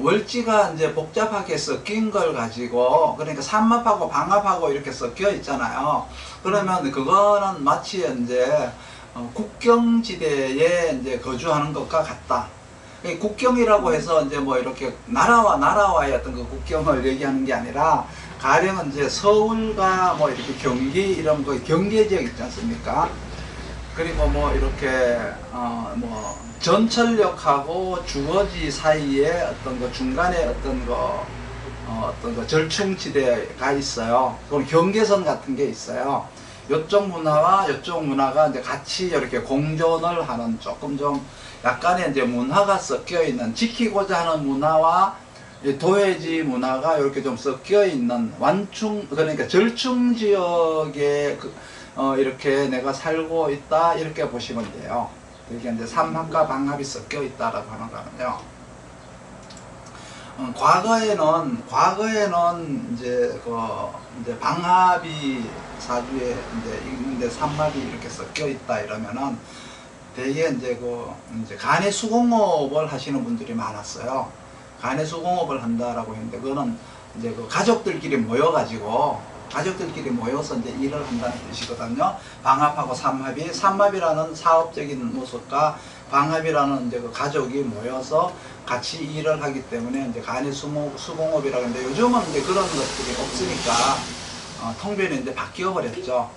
월지가 이제 복잡하게 섞인 걸 가지고, 그러니까 삼합하고 방합하고 이렇게 섞여 있잖아요. 그러면 그거는 마치 이제 국경지대에 이제 거주하는 것과 같다. 국경이라고 해서 이제 뭐 이렇게 나라와 나라와의 어떤 그 국경을 얘기하는 게 아니라, 가령 이제 서울과 뭐 이렇게 경기 이런 거 경계 지역 있지 않습니까? 그리고 뭐 이렇게 뭐 전철역하고 주거지 사이에 어떤 거 중간에 어떤 거 절충지대가 있어요. 그럼 경계선 같은 게 있어요. 이쪽 문화와 이쪽 문화가 이제 같이 이렇게 공존을 하는, 조금 좀 약간의 이제 문화가 섞여 있는, 지키고자 하는 문화와 도회지 문화가 이렇게 좀 섞여 있는 그러니까 절충 지역에 이렇게 내가 살고 있다, 이렇게 보시면 돼요. 이게 이제 삼합과 방합이 섞여 있다라고 하는 거는요. 과거에는 이제 이제 방합이 사주에 이제 있는데 삼합이 이렇게 섞여 있다 이러면은 대개 이제 이제 간의 수공업을 하시는 분들이 많았어요. 간의 수공업을 한다라고 했는데, 그거는 이제 가족들끼리 모여서 이제 일을 한다는 뜻이거든요. 방합하고 삼합이라는 사업적인 모습과 방합이라는 이제 가족이 모여서 같이 일을 하기 때문에 이제 간의 수공업이라고 하는데, 요즘은 이제 그런 것들이 없으니까 통변이 이제 바뀌어 버렸죠.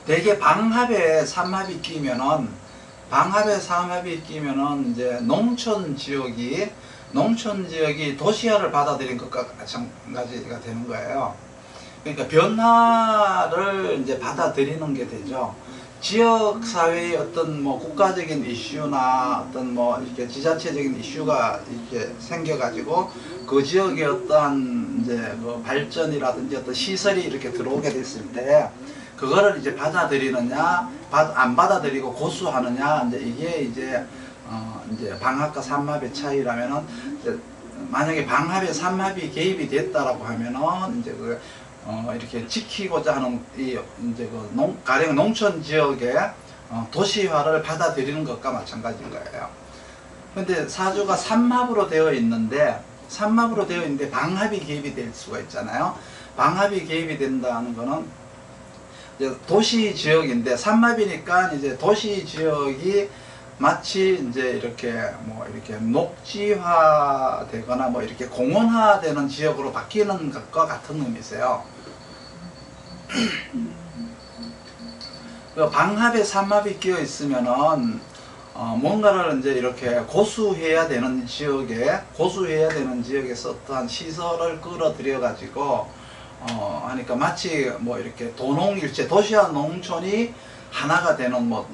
대개 방합에 삼합이 끼면은 이제 농촌 지역이 도시화를 받아들인 것과 마찬가지가 되는 거예요. 그러니까 변화를 이제 받아들이는 게 되죠. 지역 사회의 어떤 뭐 국가적인 이슈나 어떤 뭐 이렇게 지자체적인 이슈가 이렇게 생겨가지고 그 지역의 어떠한 이제 뭐 발전이라든지 어떤 시설이 이렇게 들어오게 됐을 때, 그거를 이제 받아들이느냐, 안 받아들이고 고수하느냐, 이제 이게 이제 방합과 삼합의 차이라면은, 만약에 방합에 삼합이 개입이 됐다라고 하면은 이제 이렇게 지키고자 하는 이제 가령 농촌 지역의 도시화를 받아들이는 것과 마찬가지인 거예요. 근데 사주가 삼합으로 되어 있는데 방합이 개입이 될 수가 있잖아요. 방합이 개입이 된다는 거는 이제 도시 지역인데, 삼합이니까 이제 도시 지역이 마치 이제 이렇게 녹지화 되거나 뭐 이렇게 공원화 되는 지역으로 바뀌는 것과 같은 의미세요. 방합에 삼합이 끼어 있으면은 뭔가를 이제 이렇게 고수해야 되는 지역에서 어떠한 시설을 끌어들여 가지고 하니까 마치 뭐 이렇게 도농일체, 도시와 농촌이 하나가 되는 뭐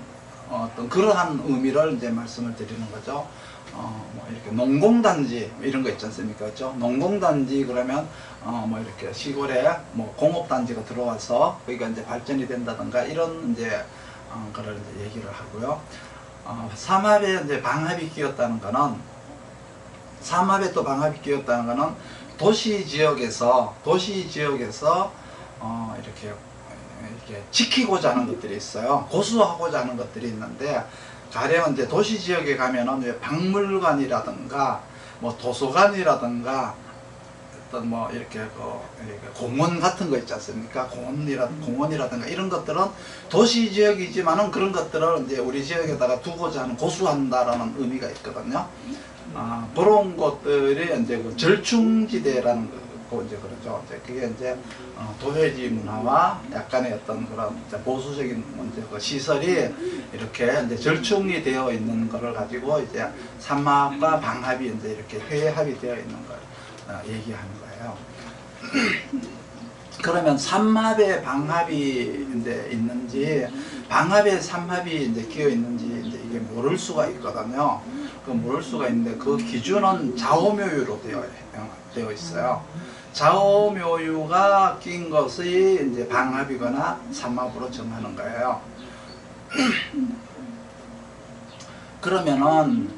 어떤 그러한 의미를 이제 말씀을 드리는 거죠. 뭐 이렇게 농공단지 이런 거 있지 않습니까? 그렇죠? 농공단지 그러면 뭐 이렇게 시골에 뭐 공업단지가 들어와서 거기가 이제 발전이 된다든가 이런 이제 그걸 이제 얘기를 하고요. 삼합에 이제 방합이 끼었다는 거는, 도시 지역에서 이렇게 지키고자 하는 것들이 있어요. 고수하고자 하는 것들이 있는데, 가령 이제 도시 지역에 가면은 박물관이라든가 뭐 도서관이라든가 어떤 뭐 이렇게 공원 같은 거 있지 않습니까? 공원이라든가 이런 것들은 도시 지역이지만은 그런 것들을 이제 우리 지역에다가 두고자 하는, 고수한다라는 의미가 있거든요. 그런 것들이 이제 절충지대라는 거 이제 그러죠. 이제 그게 이제 도회지 문화와 약간의 어떤 그런 보수적인 이제 시설이 이렇게 이제 절충이 되어 있는 것을 가지고 이제 삼합과 방합이 이제 이렇게 회합이 되어 있는 걸 얘기하는 거예요. 그러면 삼합에 방합이 이제 있는지, 방합에 삼합이 이제 끼어 있는지 이제 이게 모를 수가 있거든요. 모를 수가 있는데, 그 기준은 좌오묘유로 되어 있어요. 좌오묘유가 낀 것이 이제 방합이거나 삼합으로 정하는 거예요. 그러면은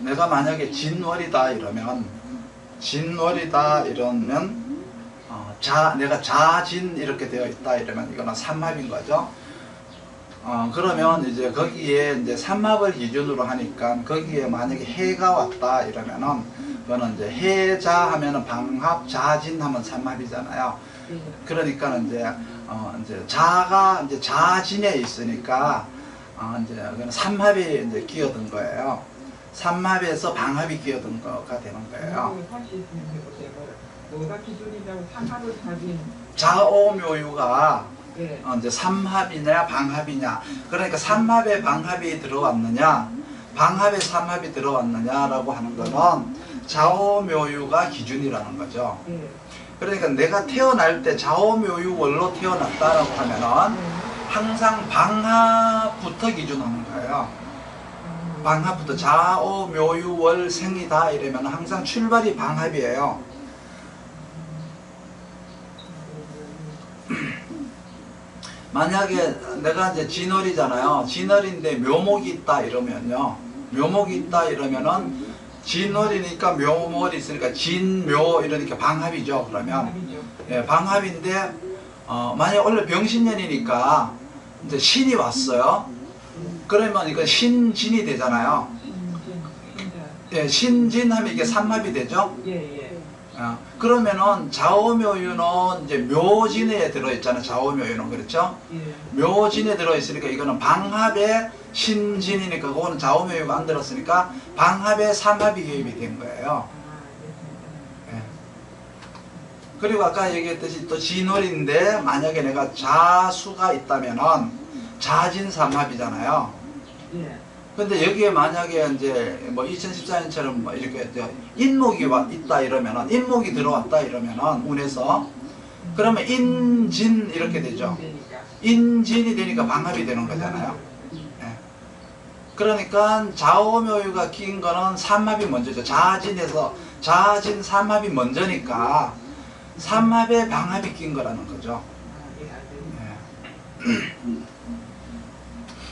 내가 만약에 진월이다 이러면 내가 자진 이렇게 되어 있다 이러면 이거는 삼합인 거죠. 그러면 이제 거기에 이제 삼합을 기준으로 하니까 거기에 만약에 해가 왔다 이러면은 그거는 이제 해자 하면은 방합, 자진 하면 삼합이잖아요. 그러니까 이제 자가 이제 자진에 있으니까 이제 그건 삼합이 이제 끼어든 거예요. 삼합에서 방합이 끼어든 거가 되는 거예요. 뭐가 기준이냐고 삼합을 자진. 자오묘유가 예. 이제 삼합이냐 방합이냐, 그러니까 삼합에 방합이 들어왔느냐 방합에 삼합이 들어왔느냐라고 하는 거는 자오묘유가 기준이라는 거죠. 예. 그러니까 내가 태어날 때 자오묘유월로 태어났다라고 하면은 항상 방합부터 기준하는 거예요. 방합부터 자오묘유월생이다 이러면 항상 출발이 방합이에요. 만약에 내가 이제 진월이잖아요. 진월인데 묘목이 있다 이러면요. 묘목이 있다 이러면은 진월이니까 묘목이 있으니까 진묘 이러니까 방합이죠. 그러면 예, 방합인데 만약에 원래 병신년이니까 이제 신이 왔어요. 그러면 이거 신진이 되잖아요. 예, 신진하면 이게 삼합이 되죠. 그러면은 자오묘유는 이제 묘진에 들어있잖아요. 자오묘유는 그렇죠. 묘진에 들어있으니까 이거는 방합의 신진이니까 그거는 자오묘유가 안 들었으니까 방합의 삼합이 개입이 된 거예요. 예. 그리고 아까 얘기했듯이 또 진월인데 만약에 내가 자수가 있다면은 자진삼합이잖아요. 근데 여기에 만약에 이제 뭐 2014년처럼 뭐 이렇게 인목이 있다 이러면은 인목이 들어왔다 이러면은 운에서 그러면 인진 이렇게 되죠. 인진이 되니까 방합이 되는 거잖아요. 예. 그러니까 자오묘유가 끼인 거는 삼합이 먼저죠. 자진에서 자진 삼합이 먼저니까 삼합에 방합이 끼인 거라는 거죠. 예.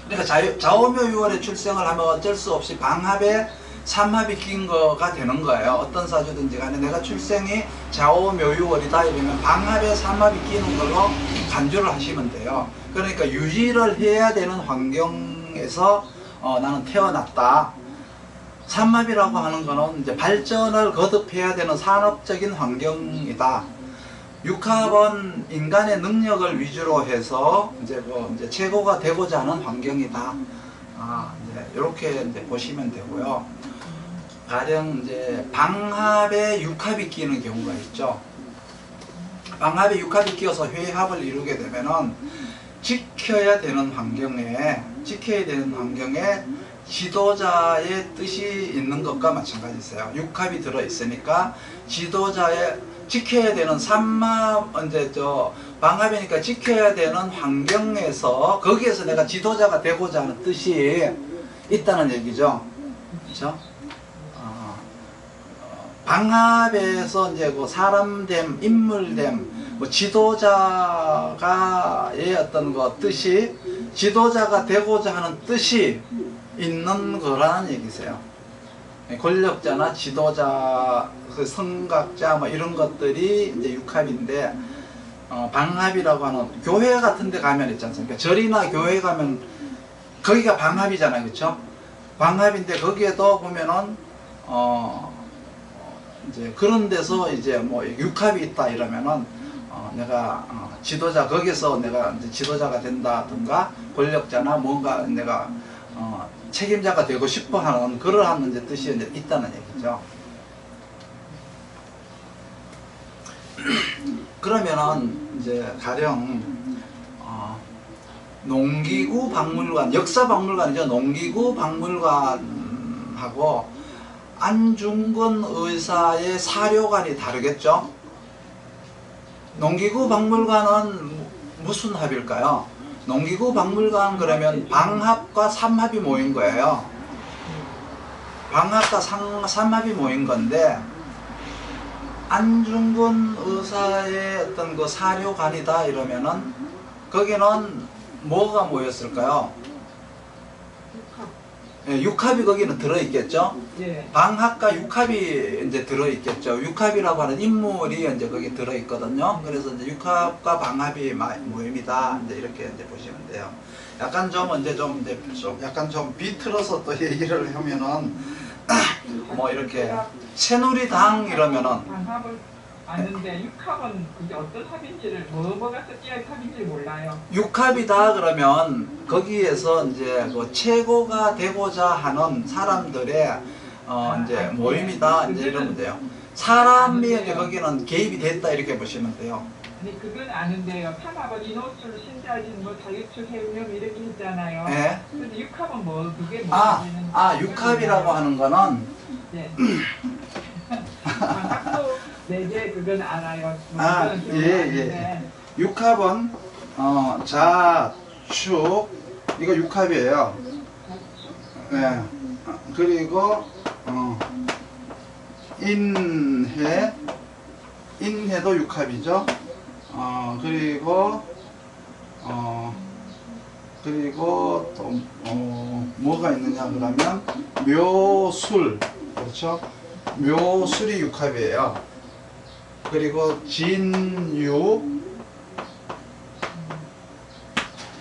그러니까 자오묘유월에 출생을 하면 어쩔 수 없이 방합에 삼합이 낀 거가 되는 거예요. 어떤 사주든지 간에 내가 출생이 자오묘유월이다 이러면 방합에 삼합이 끼는 걸로 간주를 하시면 돼요. 그러니까 유지를 해야 되는 환경에서 나는 태어났다. 삼합이라고 하는 거는 이제 발전을 거듭해야 되는 산업적인 환경이다. 육합은 인간의 능력을 위주로 해서 이제 최고가 되고자 하는 환경이다. 이제 이렇게 이제 보시면 되고요. 가령 이제 방합에 육합이 끼는 경우가 있죠. 방합에 육합이 끼어서 회합을 이루게 되면은 지켜야 되는 환경에 지도자의 뜻이 있는 것과 마찬가지세요. 육합이 들어 있으니까 지도자의 지켜야 되는 이제 방합이니까 지켜야 되는 환경에서 거기에서 내가 지도자가 되고자 하는 뜻이 있다는 얘기죠. 그렇죠? 방합에서 이제 그 사람됨, 인물됨, 뭐 지도자가의 어떤 그 뜻이 지도자가 되고자 하는 뜻이 있는 거라는 얘기세요. 권력자나 지도자, 그 성각자 뭐 이런 것들이 이제 육합인데 방합이라고 하는 교회 같은 데 가면 있지 않습니까? 절이나 교회 가면 거기가 방합이잖아요. 그렇죠? 방합인데 거기에도 보면은 이제 그런 데서 이제 뭐 육합이 있다 이러면은 내가 지도자 거기서 내가 이제 지도자가 된다든가 권력자나 뭔가 내가 책임자가 되고 싶어 하는 그러한 이제 뜻이 이제 있다는 얘기죠. 그러면은 이제 가령 농기구 박물관, 역사 박물관이죠. 농기구 박물관하고 안중근 의사의 사료관이 다르겠죠. 농기구 박물관은 무슨 합일까요? 농기구 박물관 그러면 방합과 삼합이 모인 거예요. 방합과 삼합이 모인 건데 안중근 의사의 어떤 그 사료관이다 이러면은 거기는 뭐가 모였을까요? 예, 육합이 거기는 들어있겠죠. 방합과 육합이 이제 들어있겠죠. 육합이라고 하는 인물이 이제 거기 들어있거든요. 그래서 이제 육합과 방합이 모임이다. 이제 이렇게 이제 보시면 돼요. 약간 좀 이제 좀 약간 좀 비틀어서 또 얘기를 하면은 뭐 이렇게 새누리당 이러면은 방합을 아는데 육합은 그게 어떤 합인지를 뭐가 섞여야 합인지 몰라요. 육합이다 그러면 거기에서 이제 그 최고가 되고자 하는 사람들의 이제 모임이다 이제 이러면 돼요. 사람이 이제 거기는 개입이 됐다 이렇게 보시면 돼요. 아니 그건 아는데요. 삼합은 인호술, 신자진, 뭐 자유축, 해운염 이렇게 했잖아요. 네. 근데 육합은 뭐 그게 뭐냐면은 육합이라고 하는 거는 네. 방합도 4개 그건 알아요. 뭐 아, 그거는 기억이 예, 나는데. 육합은 자축 이거 육합이에요. 네. 그리고 인해도 육합이죠. 그리고 또 뭐가 있느냐 그러면 묘술, 그렇죠? 묘술이 육합이에요. 그리고 진유,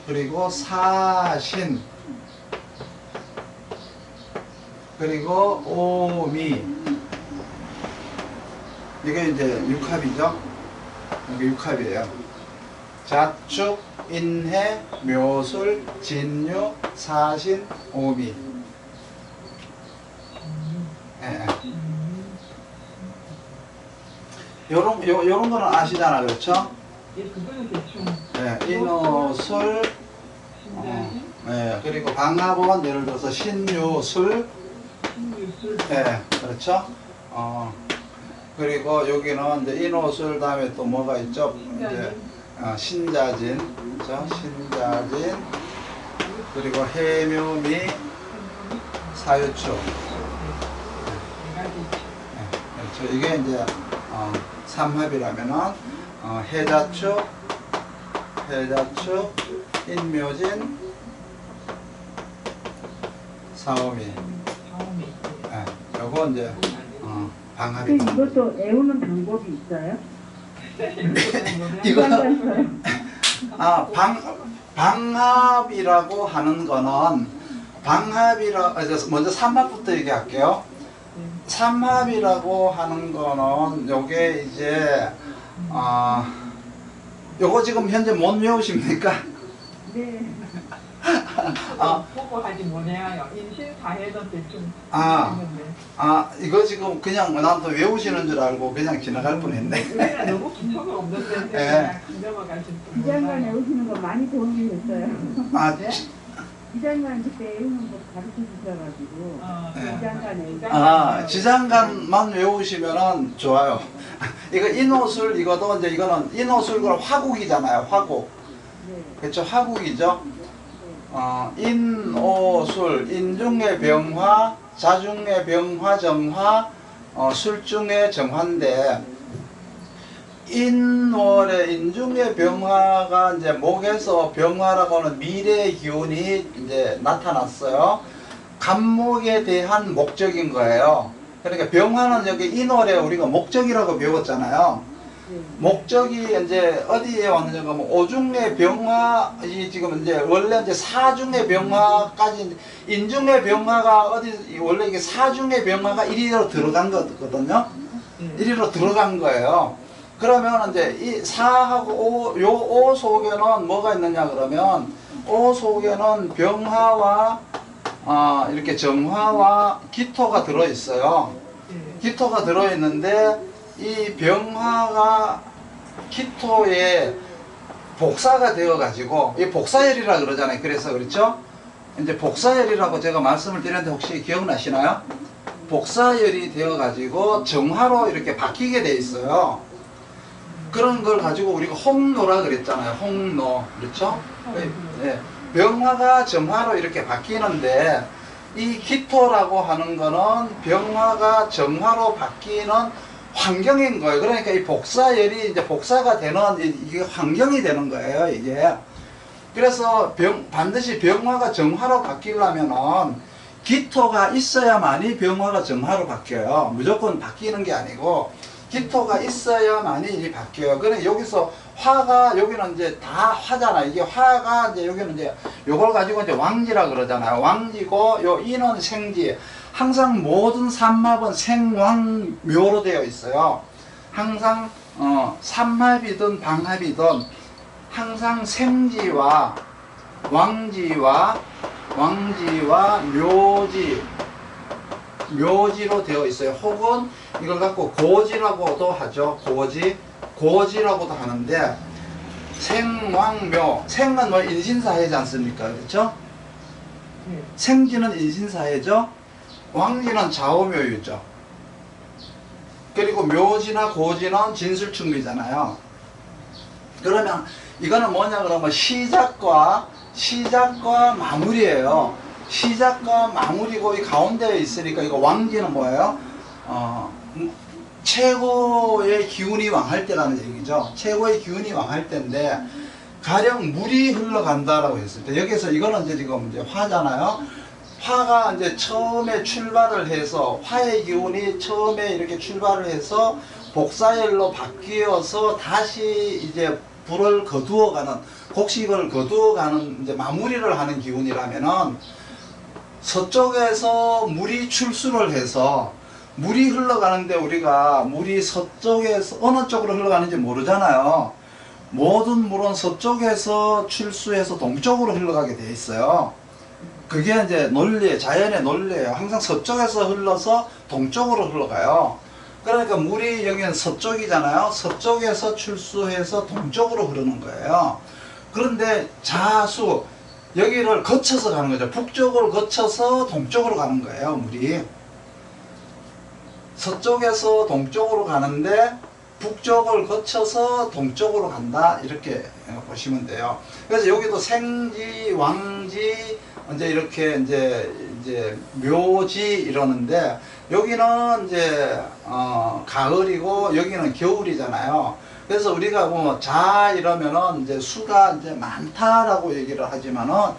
그리고 사신, 그리고 오미, 이게 이제 육합이죠. 이게 육합이에요. 자축, 인해, 묘술, 진유, 사신, 오미. 예. 요런 거는 아시잖아, 그렇죠? 예, 그거는 대충. 예, 인호술, 신자진, 예, 그리고 방합은 예를 들어서 신유술, 신유술. 예, 그렇죠? 그리고 여기는 이제 인호술 다음에 또 뭐가 있죠? 이제 신자진, 그렇죠? 신자진, 그리고 해묘미, 사유축. 그렇죠. 이게 이제 삼합이라면은 해자축, 인묘진, 사오미. 예, 요거 이제 방합이. 이것도 애우는 방법이 있어요? 이거는 방합이라고 하는 거는 먼저 삼합부터 얘기할게요. 삼합이라고 하는 거는 요게 이제 요거 지금 현재 못 외우십니까? 네. 보고 하지 뭐냐요. 인신사해는 대충. 이거 지금 그냥 나한테 외우시는 줄 알고 그냥 지나갈 뻔했네. 우리가 너무 기초가 없는데 네. 그냥 넘어가시는 분. 이장관 애우시는 거 많이 도움이 됐어요. 네? 이장관 그때 애우는 거 가르쳐 주셔가지고 이장관 애우고. 지장간만 외우시면은 좋아요. 이거 인호술 이거도 이제 이거는 인호술 그럼 화국이잖아요. 화국. 네. 그렇죠. 화국이죠. 인오술, 인중의 병화, 자중의 병화, 정화, 술중의 정화인데, 인월의 인중의 병화가 이제 목에서 병화라고 하는 미래의 기운이 이제 나타났어요. 간목에 대한 목적인 거예요. 그러니까 병화는 여기 인월에 우리가 목적이라고 배웠잖아요. 목적이 이제 어디에 왔느냐 하면 오중의 병화, 이 지금 이제 원래 이제 사중의 병화까지, 인중의 병화가 어디, 원래 이게 사중의 병화가 이리로 들어간 거거든요. 이리로 들어간 거예요. 그러면 이제 이 사하고 오 속에는 뭐가 있느냐 그러면, 오 속에는 병화와 이렇게 정화와 기토가 들어있어요. 기토가 들어있는데, 이 병화가 기토에 복사가 되어 가지고 이 복사열이라 그러잖아요. 그래서 그렇죠? 이제 복사열이라고 제가 말씀을 드렸는데 혹시 기억나시나요? 복사열이 되어 가지고 정화로 이렇게 바뀌게 돼 있어요. 그런 걸 가지고 우리가 홍노라 그랬잖아요. 홍노. 그렇죠? 네. 병화가 정화로 이렇게 바뀌는데 이 기토라고 하는 거는 병화가 정화로 바뀌는 환경인 거예요. 그러니까 이 복사열이 이제 복사가 되는 이게 환경이 되는 거예요. 이게. 그래서 반드시 병화가 정화로 바뀌려면은 기토가 있어야만이 병화가 정화로 바뀌어요. 무조건 바뀌는 게 아니고 기토가 있어야만이 바뀌어요. 그래 여기서 화가 여기는 이제 다 화잖아. 이게 화가 이제 여기는 이제 요걸 가지고 이제 왕지라 그러잖아요. 왕지고 요 이는 생지. 항상 모든 삼합은 생왕묘로 되어 있어요. 항상 삼합이든 방합이든 항상 생지와 왕지와 묘지로 되어 있어요. 혹은 이걸 갖고 고지라고도 하죠. 고지라고도 하는데, 생왕묘, 생은 뭐 인신사회지 않습니까? 그렇죠? 생지는 인신사회죠. 왕지는 좌우묘유죠. 그리고 묘지나 고지는 진술충미잖아요. 그러면 이거는 뭐냐 그러면 시작과 마무리예요. 시작과 마무리고 이 가운데에 있으니까 이거 왕지는 뭐예요? 최고의 기운이 왕할 때라는 얘기죠. 최고의 기운이 왕할 때인데, 가령 물이 흘러간다라고 했을 때, 여기서 이거는 이제 지금 이제 화잖아요. 화가 이제 처음에 출발을 해서, 화의 기운이 처음에 이렇게 출발을 해서 복사열로 바뀌어서 다시 이제 불을 거두어가는, 곡식을 거두어가는 이제 마무리를 하는 기운이라면은, 서쪽에서 물이 출수를 해서 물이 흘러가는데 우리가 물이 서쪽에서 어느 쪽으로 흘러가는지 모르잖아요. 모든 물은 서쪽에서 출수해서 동쪽으로 흘러가게 돼 있어요. 그게 이제 논리, 자연의 논리예요. 항상 서쪽에서 흘러서 동쪽으로 흘러가요. 그러니까 물이 여기는 서쪽이잖아요. 서쪽에서 출수해서 동쪽으로 흐르는 거예요. 그런데 자수, 여기를 거쳐서 가는 거죠. 북쪽을 거쳐서 동쪽으로 가는 거예요, 물이. 서쪽에서 동쪽으로 가는데 북쪽을 거쳐서 동쪽으로 간다, 이렇게 보시면 돼요. 그래서 여기도 생지, 왕지, 이제 이렇게 이제 묘지 이러는데, 여기는 이제 가을이고 여기는 겨울이잖아요. 그래서 우리가 뭐 자 이러면은 이제 수가 이제 많다라고 얘기를 하지만은,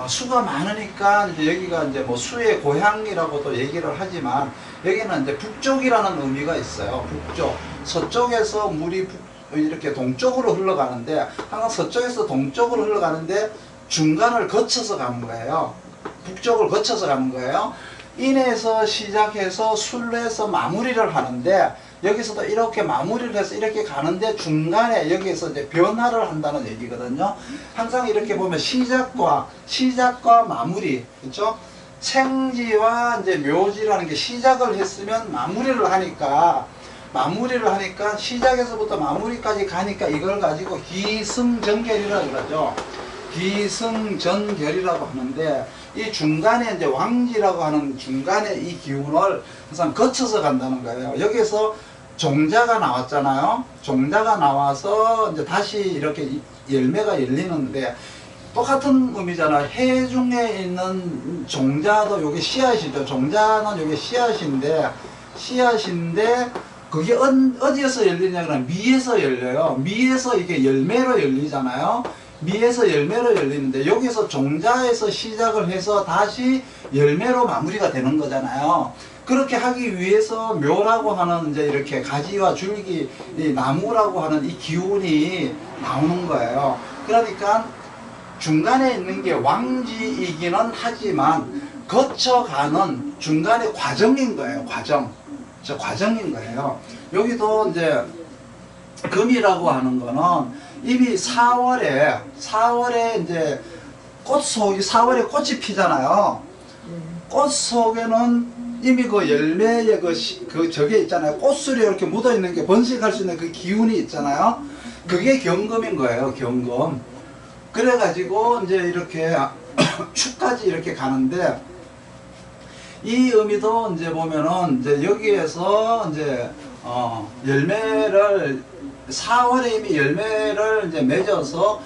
수가 많으니까 이제 여기가 이제 뭐 수의 고향이라고도 얘기를 하지만, 여기는 이제 북쪽이라는 의미가 있어요. 북쪽. 서쪽에서 물이 이렇게 동쪽으로 흘러가는데, 항상 서쪽에서 동쪽으로 흘러가는데 중간을 거쳐서 가는 거예요. 북쪽을 거쳐서 가는 거예요. 인에서 시작해서 술에서 마무리를 하는데, 여기서도 이렇게 마무리를 해서 이렇게 가는데 중간에 여기서 이제 변화를 한다는 얘기거든요. 항상 이렇게 보면 시작과 마무리, 그렇죠? 생지와 이제 묘지라는 게 시작을 했으면 마무리를 하니까 시작에서부터 마무리까지 가니까 이걸 가지고 기승전결이라고 그러죠. 기승전결이라고 하는데, 이 중간에 이제 왕지라고 하는 중간에 이 기운을 항상 거쳐서 간다는 거예요. 여기서 종자가 나왔잖아요. 종자가 나와서 이제 다시 이렇게 열매가 열리는데, 똑같은 의미잖아요. 해 중에 있는 종자도 요게 씨앗이죠. 종자는 요게 씨앗인데 그게 어디에서 열리냐 그러면 미에서 열려요. 미에서 이게 열매로 열리잖아요. 미에서 열매로 열리는데, 여기서 종자에서 시작을 해서 다시 열매로 마무리가 되는 거잖아요. 그렇게 하기 위해서 묘라고 하는 이제 이렇게 가지와 줄기, 이 나무라고 하는 이 기운이 나오는 거예요. 그러니까 중간에 있는 게 왕지이기는 하지만 거쳐가는 중간의 과정인 거예요. 과정인 거예요. 여기도 이제 금이라고 하는 거는 이미 4월에 이제 꽃 속이 4월에 꽃이 피잖아요. 꽃 속에는 이미 그 열매에 그 저게 있잖아요. 꽃술이 이렇게 묻어 있는 게 번식할 수 있는 그 기운이 있잖아요. 그게 경금인 거예요. 경금. 그래가지고 이제 이렇게 축까지 이렇게 가는데, 이 의미도 이제 보면은 이제 여기에서 이제 열매를 4월에 이미 열매를 이제 맺어서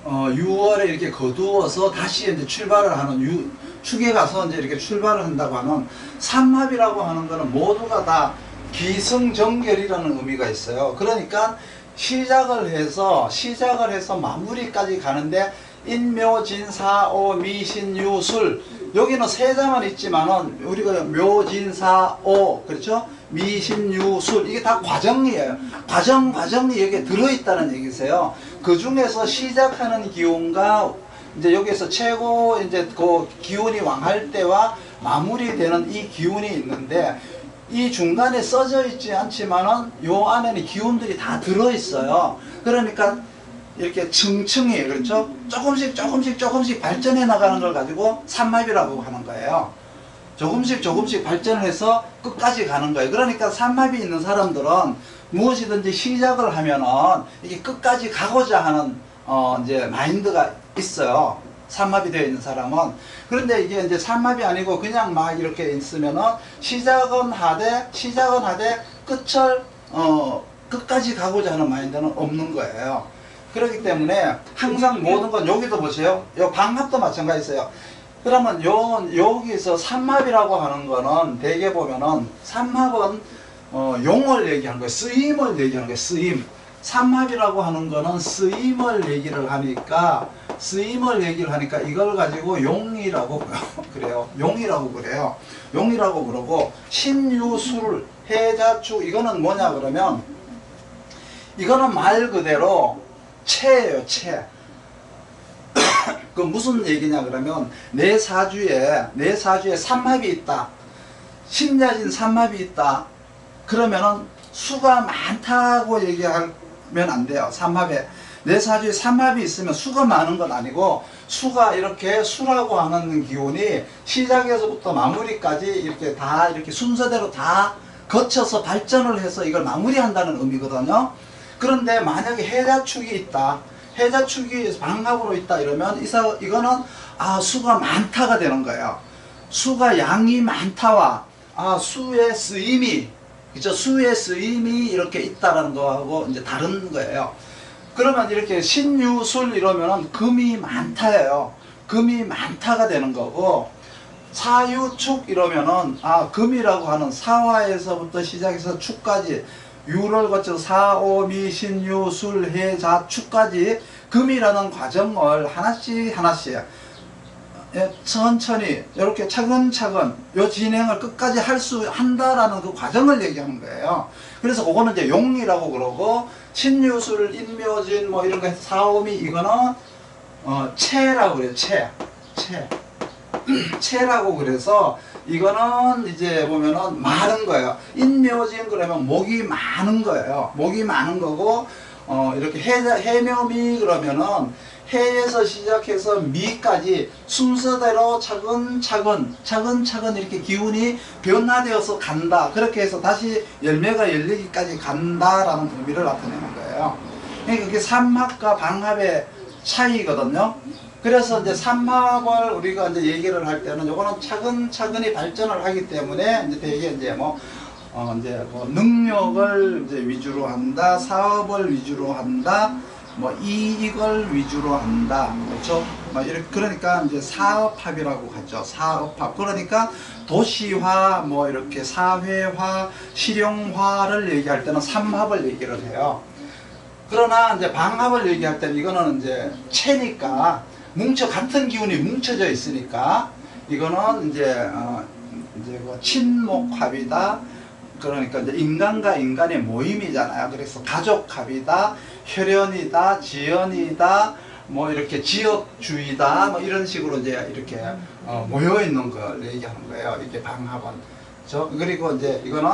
6월에 이렇게 거두어서 다시 이제 출발을 하는 축에 가서 이제 이렇게 출발을 한다고 하는 삼합이라고 하는 거는 모두가 다 기승전결이라는 의미가 있어요. 그러니까 시작을 해서 마무리까지 가는데, 인묘진사오 미신유술, 여기는 세자만 있지만은 우리가 묘진사오, 그렇죠? 미신유술 이게 다 과정이에요. 과정이 여기에 들어있다는 얘기세요. 그 중에서 시작하는 기운과 이제 여기에서 최고 이제 그 기운이 왕할 때와 마무리되는 이 기운이 있는데 이 중간에 써져 있지 않지만은 요 안에는 기운들이 다 들어있어요. 그러니까 이렇게 층층이 그렇죠? 조금씩 발전해 나가는 걸 가지고 삼합이라고 하는 거예요. 조금씩 발전해서 끝까지 가는 거예요. 그러니까 삼합이 있는 사람들은 무엇이든지 시작을 하면은 이게 끝까지 가고자 하는 이제 마인드가 있어요. 삼합이 되어 있는 사람은. 그런데 이게 이제 삼합이 아니고 그냥 막 이렇게 있으면은 시작은 하되 끝을 끝까지 가고자 하는 마인드는 없는 거예요. 그렇기 때문에 항상 모든 건 여기도 보세요. 요 방합도 마찬가지예요. 그러면 여기서 삼합이라고 하는 거는 대개 보면은 삼합은 용을 얘기하는 거예요. 쓰임을 얘기하는 거예요. 쓰임. 삼합이라고 하는 거는 쓰임을 얘기를 하니까 이걸 가지고 용이라고 그래요. 용이라고 그러고 신유술 해자축 이거는 뭐냐 그러면 이거는 말 그대로 체예요. 체. 그 무슨 얘기냐 그러면 내 사주에 삼합이 있다. 신자진 삼합이 있다. 그러면은 수가 많다고 얘기하면 안 돼요. 삼합에 내 사주에 삼합이 있으면 수가 많은 건 아니고 수가 이렇게 수라고 하는 기운이 시작에서부터 마무리까지 이렇게 다 이렇게 순서대로 다 거쳐서 발전을 해서 이걸 마무리한다는 의미거든요. 그런데 만약에 해자축이 있다. 해자축이 방합으로 있다 이러면 이거는 수가 많다가 되는 거예요. 수가 양이 많다와 수의 쓰임이 그죠? 수의 쓰임이 이렇게 있다라는 거하고 이제 다른 거예요. 그러면 이렇게 신유술 이러면은 금이 많다예요. 금이 많다가 되는 거고 사유축 이러면은 금이라고 하는 사화에서부터 시작해서 축까지 유를 거쳐서 사오미 신유 술 해자 축까지 금이라는 과정을 하나씩 천천히 이렇게 차근차근 요 진행을 끝까지 한다라는 그 과정을 얘기하는 거예요. 그래서 그거는 이제 용이라고 그러고 신유술 인묘진 뭐 이런 거 해서 사오미 이거는 체라고 그래요. 체라고 그래서 이거는 이제 보면은 많은 거예요. 인묘진 그러면 목이 많은 거예요. 목이 많은 거고 이렇게 해묘미 그러면은 해에서 시작해서 미까지 순서대로 차근차근 이렇게 기운이 변화되어서 간다. 그렇게 해서 다시 열매가 열리기까지 간다라는 의미를 나타내는 거예요. 그러니까 그게 삼합과 방합의 차이거든요. 그래서 이제 삼합을 우리가 이제 얘기를 할 때는 요거는 차근차근히 발전을 하기 때문에 이제 되게 이제 이제 능력을 이제 위주로 한다, 사업을 위주로 한다, 이익을 위주로 한다, 그렇죠? 이렇게 그러니까 이제 사업합이라고 하죠. 사업합. 그러니까 도시화, 이렇게 사회화, 실용화를 얘기할 때는 삼합을 얘기를 해요. 그러나 이제 방합을 얘기할 때는 이거는 이제 체니까 같은 기운이 뭉쳐져 있으니까 이거는 이제 친목합이다. 그러니까 이제 인간과 인간의 모임이잖아요. 그래서 가족합이다, 혈연이다, 지연이다, 이렇게 지역주의다, 이런 식으로 이제 이렇게 모여 있는 걸 얘기하는 거예요. 이게 방합은. 그리고 이제 이거는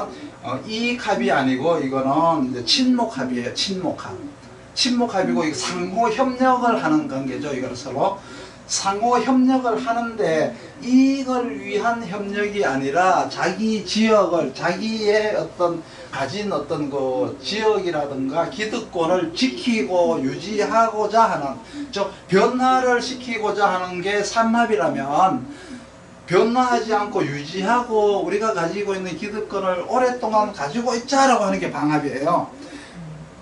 이익합이 아니고 이거는 이제 친목합이에요. 친목합이고 이거 상호 협력을 하는 관계죠. 이거는 서로 상호 협력을 하는데 이익을 위한 협력이 아니라 자기 지역을 자기의 가진 그 지역이라든가 기득권을 지키고 유지하고자 하는 변화를 시키고자 하는 게 삼합이라면 변화하지 않고 유지하고 우리가 가지고 있는 기득권을 오랫동안 가지고 있자라고 하는 게 방합이에요.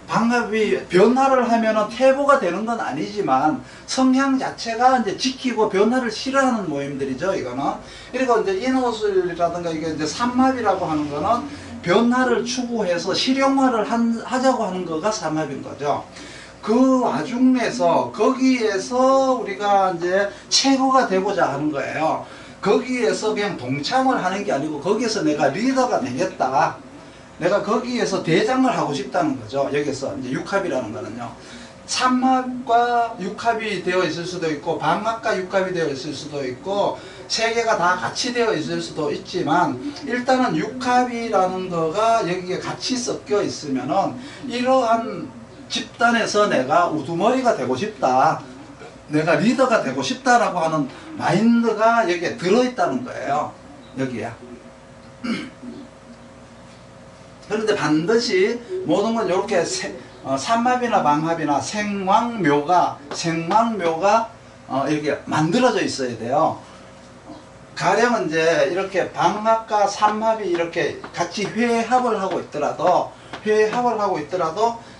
방합이 변화를 하면은 퇴보가 되는 건 아니지만 성향 자체가 이제 지키고 변화를 싫어하는 모임들이죠, 이거는. 그리고 이제 인호술이라든가 이게 이제 삼합이라고 하는 거는 변화를 추구해서 실용화를 하자고 하는 거가 삼합인 거죠. 그 와중에서 거기에서 우리가 이제 최고가 되고자 하는 거예요. 거기에서 그냥 동참을 하는 게 아니고 거기에서 내가 리더가 되겠다. 내가 거기에서 대장을 하고 싶다는 거죠. 여기서 이제 육합이라는 거는요. 삼합과 육합이 되어 있을 수도 있고 방합과 육합이 되어 있을 수도 있고 세 개가 다 같이 되어 있을 수도 있지만 일단은 육합이라는 거가 여기에 같이 섞여 있으면은 이러한 집단에서 내가 우두머리가 되고 싶다, 내가 리더가 되고 싶다라고 하는 마인드가 여기에 들어있다는 거예요. 여기에. 그런데 반드시 모든 건 이렇게 삼합이나 방합이나 생왕묘가 이렇게 만들어져 있어야 돼요. 가령 이제 이렇게 방합과 삼합이 이렇게 같이 회합을 하고 있더라도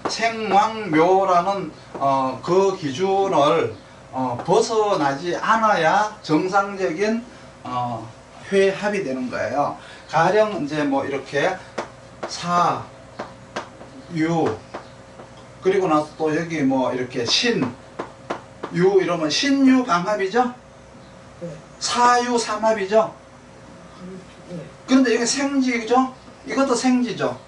생왕묘라는 그 기준을 벗어나지 않아야 정상적인 회합이 되는 거예요. 가령 이제 뭐 이렇게 사, 유, 그리고 나서 또 여기 뭐 이렇게 신, 유 이러면 신유 방합이죠? 사유 삼합이죠? 그런데 여기 생지죠? 이것도 생지죠?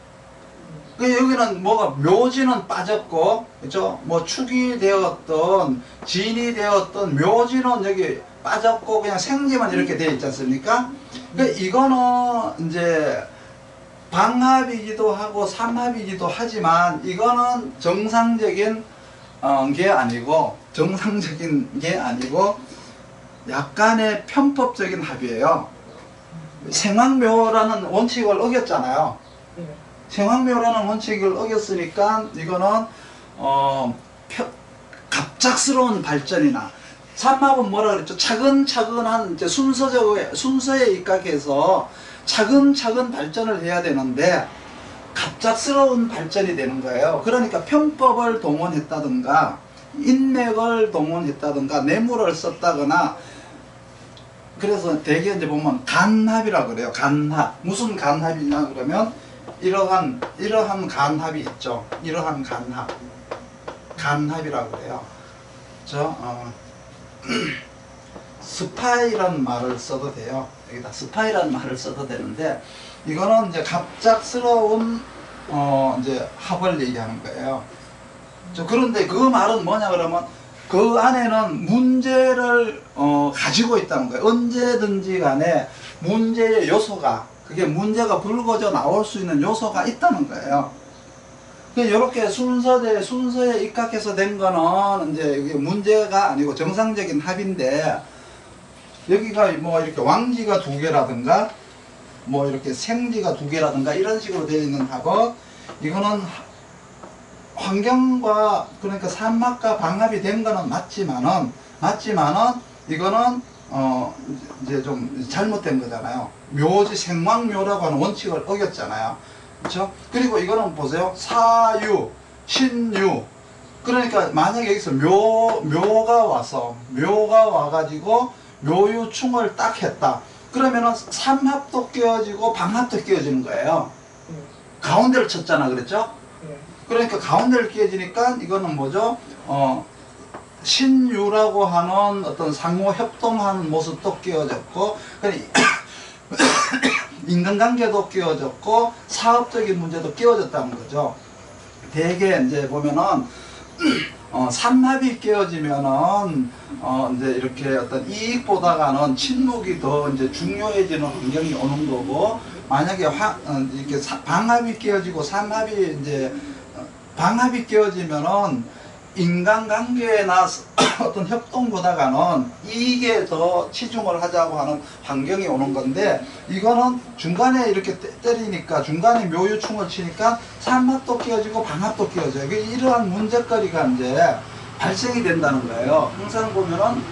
여기는 뭐가 묘지는 빠졌고, 그죠? 뭐 축이 되었던, 진이 되었던, 묘지는 여기 빠졌고, 그냥 생지만 이렇게 되어 있지 않습니까? 그러니까 이거는 이제 방합이기도 하고 삼합이기도 하지만 이거는 정상적인 게 아니고 약간의 편법적인 합이에요. 생왕묘라는 원칙을 어겼잖아요. 생왕묘라는 원칙을 어겼으니까 이거는 갑작스러운 발전이나 삼합은 뭐라 그랬죠? 차근차근한 이제 순서에 입각해서 차근차근 발전을 해야 되는데 갑작스러운 발전이 되는 거예요. 그러니까 편법을 동원했다든가 인맥을 동원했다든가 뇌물을 썼다거나, 그래서 대개 이제 보면 간합이라고 그래요. 간합. 무슨 간합이냐 그러면 이러한 간합이 있죠. 이러한 간합이라고 그래요. 스파이라는 말을 써도 돼요. 여기다 스파이라는 말을 써도 되는데, 이거는 이제 갑작스러운 이제 합을 얘기하는 거예요. 그런데 그 말은 뭐냐 그러면 그 안에는 문제를 가지고 있다는 거예요. 언제든지 간에 문제의 요소가, 그게 문제가 불거져 나올 수 있는 요소가 있다는 거예요. 이렇게 순서에 입각해서 된 거는 이제 이게 문제가 아니고 정상적인 합인데, 여기가 뭐 이렇게 왕지가 2개라든가 뭐 이렇게 생지가 2개라든가 이런 식으로 되어 있는 합은, 이거는 환경과, 그러니까 삼합과 방합이 된 거는 맞지만은 이거는 이제 좀 잘못된 거잖아요. 묘지 생왕묘라고 하는 원칙을 어겼잖아요. 그렇죠? 그리고 이거는 보세요. 사유, 신유. 그러니까 만약에 여기서 묘가 와가지고 묘유충을 딱 했다. 그러면은 삼합도 끼워지고 방합도 끼워지는 거예요. 가운데를 쳤잖아, 그랬죠? 그러니까 가운데를 끼워지니까 이거는 뭐죠? 신유라고 하는 어떤 상호 협동하는 모습도 끼워졌고, 인간관계도 끼워졌고, 사업적인 문제도 끼워졌다는 거죠. 대개 이제 보면은 삼합이 끼워지면은 이제 이렇게 어떤 이익보다가는 침묵이 더 이제 중요해지는 환경이 오는 거고, 만약에 이렇게 방합이 끼워지고 방합이 끼워지면은 인간관계나 어떤 협동보다가는 이익에 더 치중을 하자고 하는 환경이 오는 건데, 이거는 중간에 이렇게 때리니까, 중간에 묘유충을 치니까 삼합도 끼워지고 방합도 끼워져요. 이러한 문제거리가 이제 발생이 된다는 거예요. 항상 보면은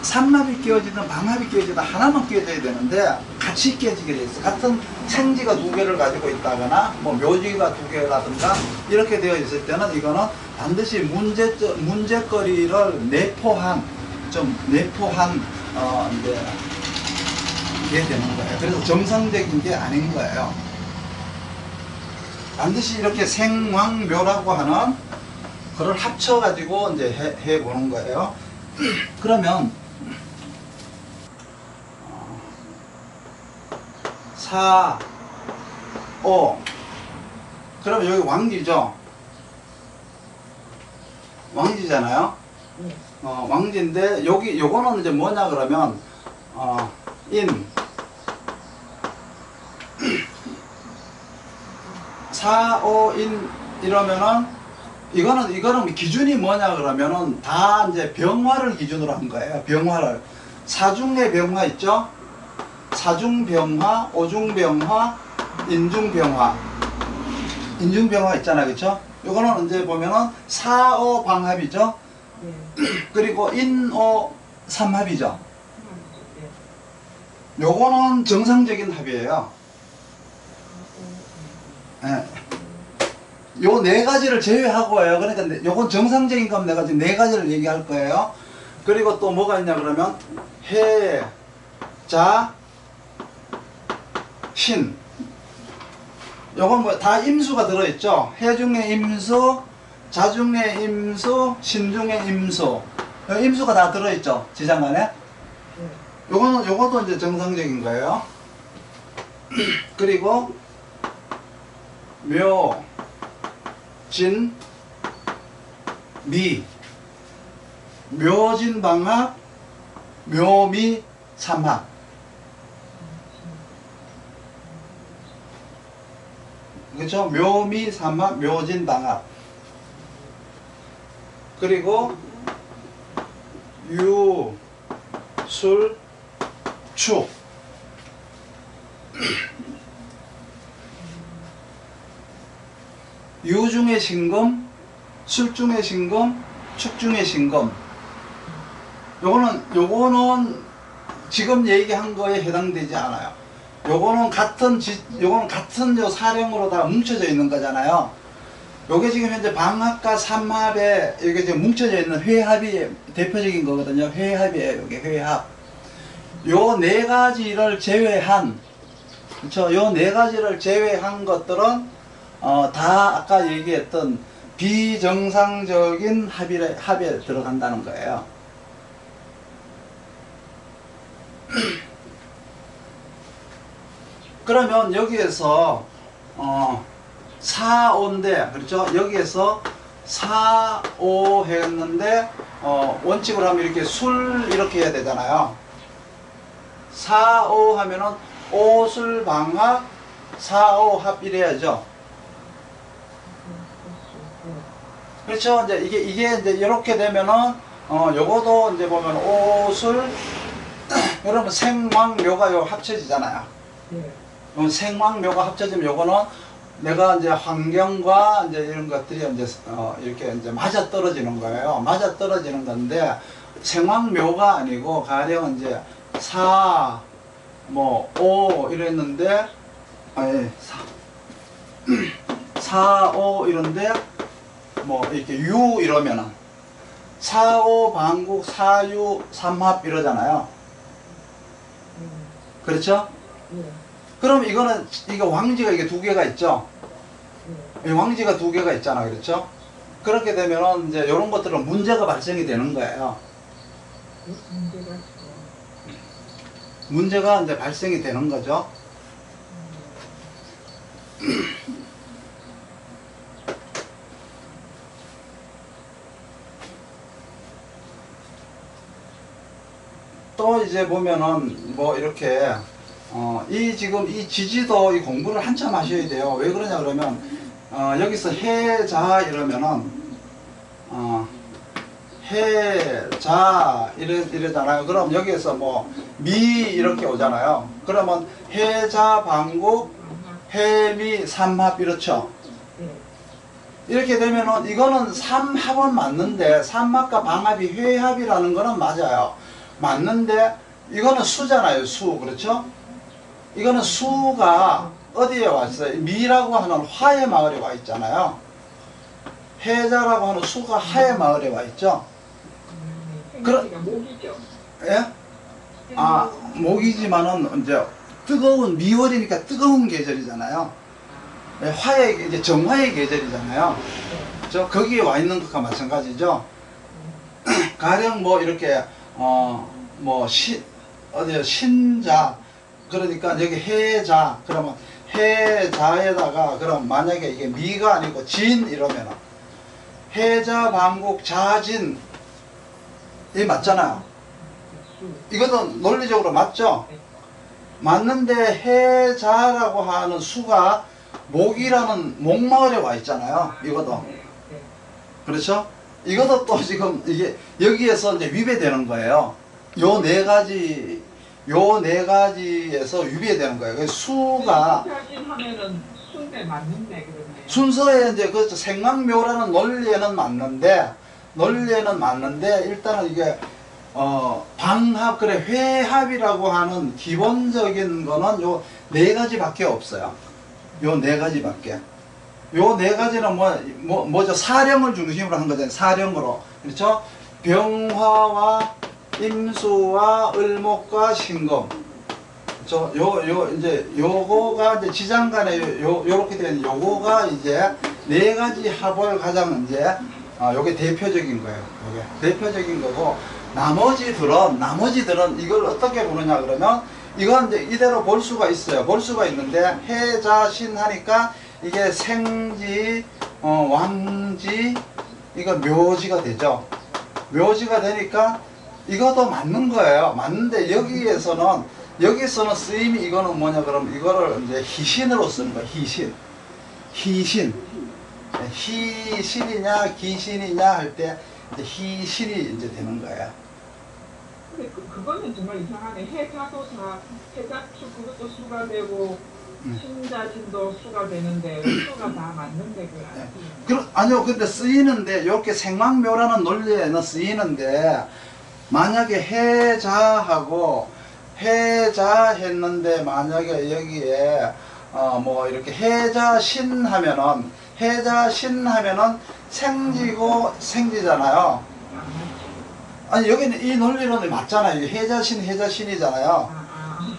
삼합이 끼워지든 방합이 끼워지든 하나만 끼워져야 되는데 같이 끼워지게 돼 있어. 같은 생지가 2개를 가지고 있다거나 뭐 묘지가 2개라든가 이렇게 되어 있을 때는 이거는 반드시 문제거리를 내포한 이제 게 되는 거예요. 그래서 정상적인 게 아닌 거예요. 반드시 이렇게 생왕묘라고 하는 그걸 합쳐가지고 이제 해보는 거예요. 그러면 사, 오. 그러면 여기 왕지죠? 왕지잖아요? 네. 왕지인데, 요거는 이제 뭐냐 그러면, 인. 4, 5, 인, 이러면은, 이거는 기준이 뭐냐 그러면은, 다 이제 병화를 기준으로 한 거예요. 병화를. 사중의 병화 있죠? 사중병화, 오중병화, 인중병화. 인중병화 있잖아요. 그쵸? 요거는 이제 보면은 4, 5 방합이죠? 네. 그리고 인, 5 삼합이죠? 요거는 정상적인 합이에요. 예. 요 네 가지를 제외하고예요. 그러니까 요건 정상적인 거면 내가 지금 네 가지를 얘기할 거예요. 그리고 또 뭐가 있냐 그러면 해, 자, 신. 요건 뭐 다 임수가 들어있죠. 해 중에 임수, 자 중에 임수, 신 중에 임수. 임수가 다 들어있죠. 지장간에. 요것도 이제 정상적인 거예요. 그리고 묘, 진, 미. 묘진 방합, 묘미 삼합. 그렇죠? 묘미 삼합, 묘진 방합. 그리고 유, 술, 축. 유 중에 신금, 술 중에 신금, 축 중에 신금. 요거는 지금 얘기한 거에 해당되지 않아요. 요거는 같은 요 사령으로 다 뭉쳐져 있는 거잖아요. 요게 지금 현재 방합과 삼합에 이게 지금 뭉쳐져 있는 회합이 대표적인 거거든요. 회합이에요. 요게 회합. 요 네 가지를 제외한, 그렇죠? 요 네 가지를 제외한 것들은 다 아까 얘기했던 비정상적인 합에 들어간다는 거예요. 그러면 여기에서 4, 5인데, 그렇죠? 여기에서 4, 5 했는데 원칙으로 하면 이렇게 술 이렇게 해야 되잖아요. 4, 5 하면은 5술 방합, 4, 5 합 이래야죠. 그렇죠? 이제 이게 이제 이렇게 되면은 요거도 이제 보면 5술 여러분 생왕묘가 요 합쳐지잖아요. 생왕묘가 합쳐지면 요거는 내가 이제 환경과 이제 이런 것들이 이제 이렇게 이제 맞아 떨어지는 거예요. 맞아 떨어지는 건데 생왕묘가 아니고 가령 이제 4, 뭐 5 이랬는데 4, 5 이런데 뭐 이렇게 유 이러면은 4, 5 방국 4, 6 삼합 이러잖아요. 그렇죠? 그럼 이거 왕지가 이게 두 개가 있죠? 왕지가 두 개가 있잖아. 그렇죠? 그렇게 되면은 이제 이런 것들은 문제가 발생이 되는 거예요. 문제가 이제 발생이 되는 거죠. 또 이제 보면은 뭐 이렇게 지금 이 지지도 이 공부를 한참 하셔야 돼요. 왜 그러냐 그러면 여기서 해자 이러면은 해자 이러잖아요. 그럼 여기에서 뭐 미 이렇게 오잖아요. 그러면 해자 방국 해미 삼합 이렇죠. 이렇게 되면은 이거는 삼합은 맞는데 삼합과 방합이 회합이라는 거는 맞아요. 맞는데 이거는 수잖아요. 수. 그렇죠? 이거는 수가 어디에 와 있어요? 미라고 하는 화의 마을에 와 있잖아요. 해자라고 하는 수가 하의 마을에 와 있죠. 목이죠. 예? 목이지만은 이제 뜨거운 미월이니까 뜨거운 계절이잖아요. 화의 이제 정화의 계절이잖아요. 저 거기에 와 있는 것과 마찬가지죠. 가령 뭐 이렇게 뭐 어디 신자 그러니까 여기 해자 그러면 해자에다가 그럼 만약에 이게 미가 아니고 진 이러면은 해자 반국 자진 이 맞잖아요. 이것도 논리적으로 맞죠? 맞는데 해자라고 하는 수가 목이라는 목마을에 와 있잖아요. 이것도 그렇죠? 이것도 또 지금 이게 여기에서 이제 위배되는 거예요. 요 네 가지에서 위배되는 거예요. 그래서 수가 하면은 순대 맞는데 그러네. 순서에 이제 그 생각묘라는 논리에는 맞는데 일단은 이게 방합 그래 회합이라고 하는 기본적인 거는 요 네 가지밖에 없어요. 요 네 가지밖에. 요 네 가지는 뭐죠? 사령을 중심으로 한 거잖아요. 사령으로. 그렇죠? 병화와 임수와 을목과 신금. 이제 요거가 이제 지장간에 요렇게 된 요거가 이제 네 가지 합을 가장 이제 요게 대표적인 거예요. 요게 대표적인 거고 나머지들은 이걸 어떻게 보느냐 그러면 이건 이제 이대로 볼 수가 있어요. 볼 수가 있는데 해자신 하니까 이게 생지, 왕지, 이거 묘지가 되죠. 묘지가 되니까 이것도 맞는 거예요. 맞는데 여기서는 쓰임이 이거는 뭐냐 그러면 이거를 이제 희신으로 쓰는 거예요. 희신이냐 기신이냐 할 때 이제 희신이 이제 되는 거예요. 근데 그거는 정말 이상하네. 해자축 그것도 수가 되고 신자진도 수가 되는데 수가 다 맞는데 아니요. 근데 쓰이는데 이렇게 생왕묘라는 논리에는 쓰이는데 만약에 해자하고 해자 했는데 만약에 여기에 뭐 이렇게 해자신 하면은 생지고 생지잖아요. 아니 여기는 이 논리론이 맞잖아요. 해자신이잖아요.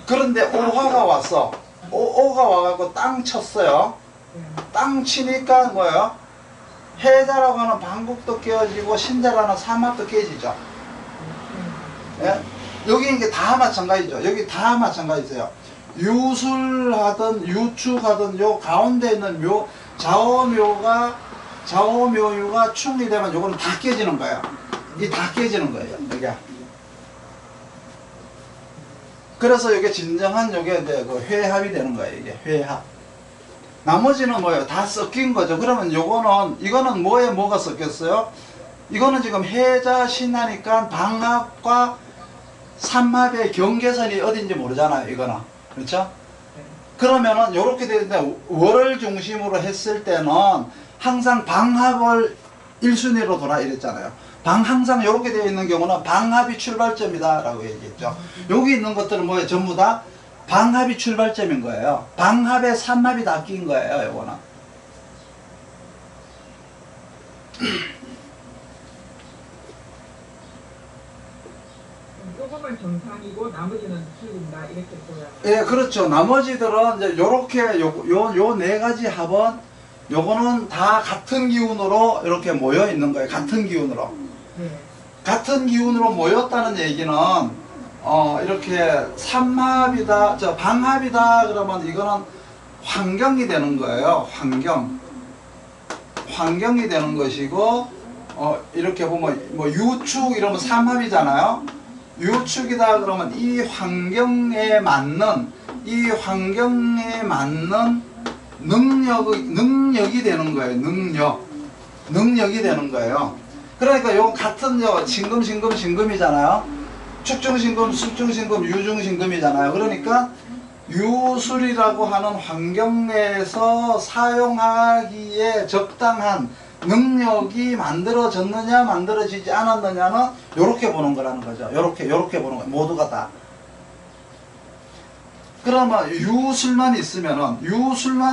그런데 오화가 왔어. 오가 와갖고 땅 쳤어요. 땅 치니까 뭐예요? 해자라고 하는 방국도 깨어지고 신자라는 삼합도 깨지죠. 예? 여기 이게 다 마찬가지죠. 여기 다 마찬가지세요. 유술하든 유축하든 요 가운데 있는 묘 좌오묘유가 충이 되면 요거는 다 깨지는 거예요. 이게 다 깨지는 거예요. 이게. 그래서 이게 진정한 요게 이제 그 회합이 되는 거예요. 이게 회합. 나머지는 뭐예요? 다 섞인 거죠. 그러면 이거는 뭐가 섞였어요? 이거는 지금 해자신하니까 방합과 삼합의 경계선이 어딘지 모르잖아요. 이거는. 그렇죠? 그러면은 요렇게 되는데 월을 중심으로 했을 때는 항상 방합을 1순위로 돌아 이랬잖아요. 항상 이렇게 되어 있는 경우는 방합이 출발점이다 라고 얘기했죠. 여기 있는 것들은 뭐예요? 전부 다 방합이 출발점인 거예요. 방합에 삼합이 다 끼인 거예요. 요거는. 조금은 정상이고 나머지는 틀린다 이렇게 보여요. 예, 그렇죠. 나머지들은 이제 요렇게 요 네 가지 합은 요거는 다 같은 기운으로 이렇게 모여 있는 거예요. 같은 기운으로. 같은 기운으로 모였다는 얘기는 이렇게 삼합이다, 방합이다 그러면 이거는 환경이 되는 거예요. 환경이 되는 것이고 이렇게 보면 뭐 유축 이러면 삼합이잖아요. 유축이다 그러면 이 환경에 맞는 능력이 되는 거예요. 능력이 되는 거예요. 그러니까 요 같은 신금이잖아요. 축중신금, 숙중신금, 유중신금이잖아요. 그러니까 유술이라고 하는 환경 내에서 사용하기에 적당한 능력이 만들어졌느냐 만들어지지 않았느냐는 요렇게 보는 거라는 거죠. 요렇게 보는 거예요. 모두가 다. 그러면 유술만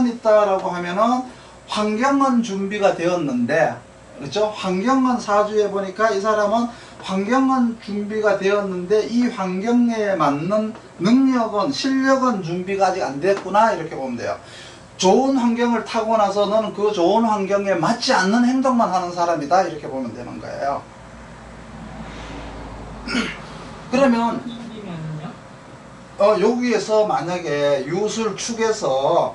있다라고 하면은 환경은 준비가 되었는데, 그렇죠? 환경은 사주에 보니까 이 사람은 환경은 준비가 되었는데 이 환경에 맞는 실력은 준비가 아직 안 됐구나 이렇게 보면 돼요. 좋은 환경을 타고 나서 너는 그 좋은 환경에 맞지 않는 행동만 하는 사람이다 이렇게 보면 되는 거예요. 그러면 여기에서 만약에 유술 축에서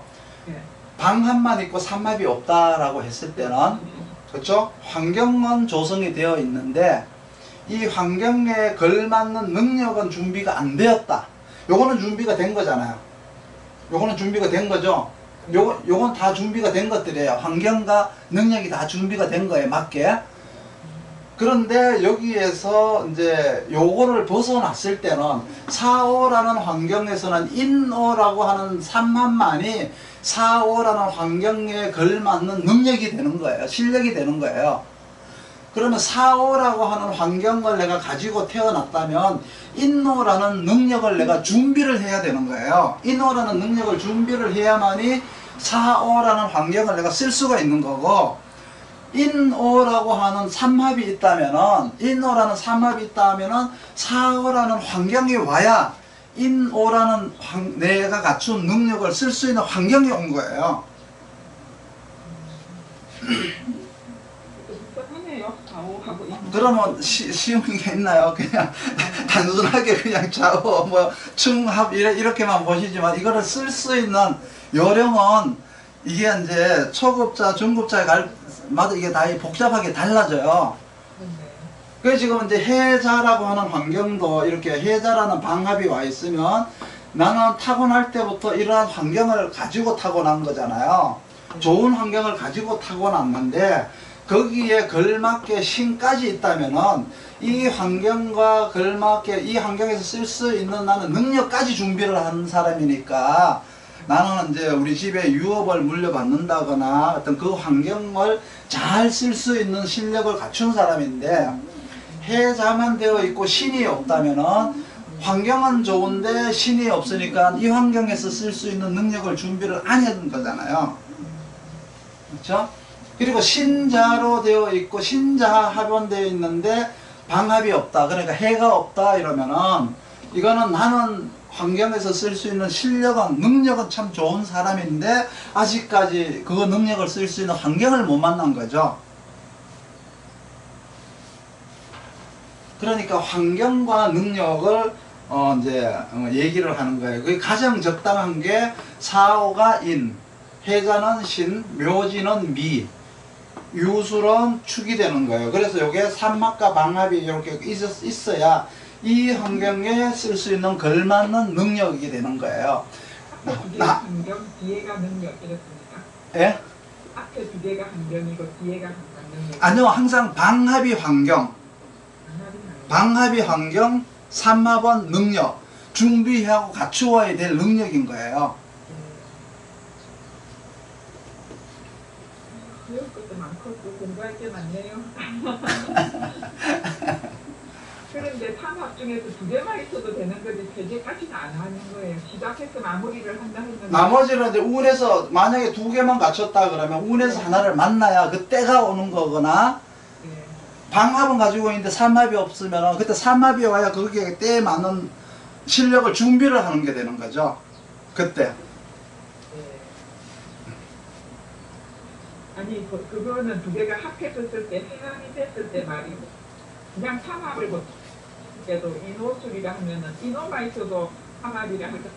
방합만 있고 삼합이 없다라고 했을 때는, 그렇죠? 환경은 조성이 되어 있는데 이 환경에 걸맞는 능력은 준비가 안 되었다. 요거는 준비가 된 거잖아요. 요거는 준비가 된 거죠. 요건 다 준비가 된 것들이에요. 환경과 능력이 다 준비가 된 거에 맞게. 그런데 여기에서 이제 요거를 벗어났을 때는 4호라는 환경에서는 인호라고 하는 삼합만이 4호라는 환경에 걸맞는 능력이 되는 거예요. 실력이 되는 거예요. 그러면 4호라고 하는 환경을 내가 가지고 태어났다면 인호라는 능력을 내가 준비를 해야 되는 거예요. 인호라는 능력을 준비를 해야만이 4호라는 환경을 내가 쓸 수가 있는 거고, 인호라고 하는 삼합이 있다면은, 인호라는 삼합이 있다면은 4호라는 환경이 와야 인호라는 내가 갖춘 능력을 쓸 수 있는 환경이 온 거예요. 그러면 쉬운 게 있나요? 그냥 단순하게 그냥 좌우 뭐 충합 이렇게만 보시지만, 이거를 쓸 수 있는 요령은 이게 이제 초급자, 중급자에 마다 이게 다 복잡하게 달라져요. 그래서 지금 이제 해자라고 하는 환경도 이렇게 해자라는 방합이 와 있으면 나는 타고날 때부터 이러한 환경을 가지고 타고난 거잖아요. 좋은 환경을 가지고 타고났는데 거기에 걸맞게 신까지 있다면은 이 환경과 걸맞게 이 환경에서 쓸 수 있는 나는 능력까지 준비를 하는 사람이니까, 나는 이제 우리 집에 유업을 물려받는다거나 어떤 그 환경을 잘 쓸 수 있는 실력을 갖춘 사람인데, 해자만 되어 있고 신이 없다면은 환경은 좋은데 신이 없으니까 이 환경에서 쓸 수 있는 능력을 준비를 안 해둔 거잖아요. 그렇죠? 그리고 신자로 되어 있고 신자 합원되어 있는데 방합이 없다, 그러니까 해가 없다 이러면은 이거는 나는 환경에서 쓸 수 있는 실력은, 능력은 참 좋은 사람인데 아직까지 그 능력을 쓸 수 있는 환경을 못 만난 거죠. 그러니까 환경과 능력을 이제 얘기를 하는 거예요. 그게 가장 적당한 게 4호가 인, 해자는 신, 묘지는 미, 유술은 축이 되는 거예요. 그래서 이게 삼합과 방합이 이렇게 있어야 이 환경에 쓸 수 있는 걸맞는 능력이 되는 거예요. 앞에 두 개가 환경, 뒤에가 능력 이렇습니까? 예? 앞에 두 개가 환경이고 뒤에가 능력. 아니요, 항상 방합이 환경, 방합이 환경, 삼합은 능력, 준비하고 갖추어야 될 능력인 거예요. 배울 것도 많고 또 공부할 게 많네요. 그런데 삼합 중에서 두 개만 있어도 되는 거지 세 개까지는 안 하는 거예요. 시작해서 마무리를 한다 했는데, 나머지는 이제 운에서 만약에 두 개만 갖췄다 그러면 운에서 하나를 만나야 그 때가 오는 거거나, 방합은 가지고 있는데 삼합이 없으면 그때 삼합이 와야 거기에 때에 맞는 실력을 준비를 하는 게 되는 거죠. 그때. 아니 그거는 두 개가 합해졌을 때, 해양이 됐을 때 말이고, 그냥 삼합을 볼 때도 인호술이라 하면은 인호만 있어도 삼합이라 할까,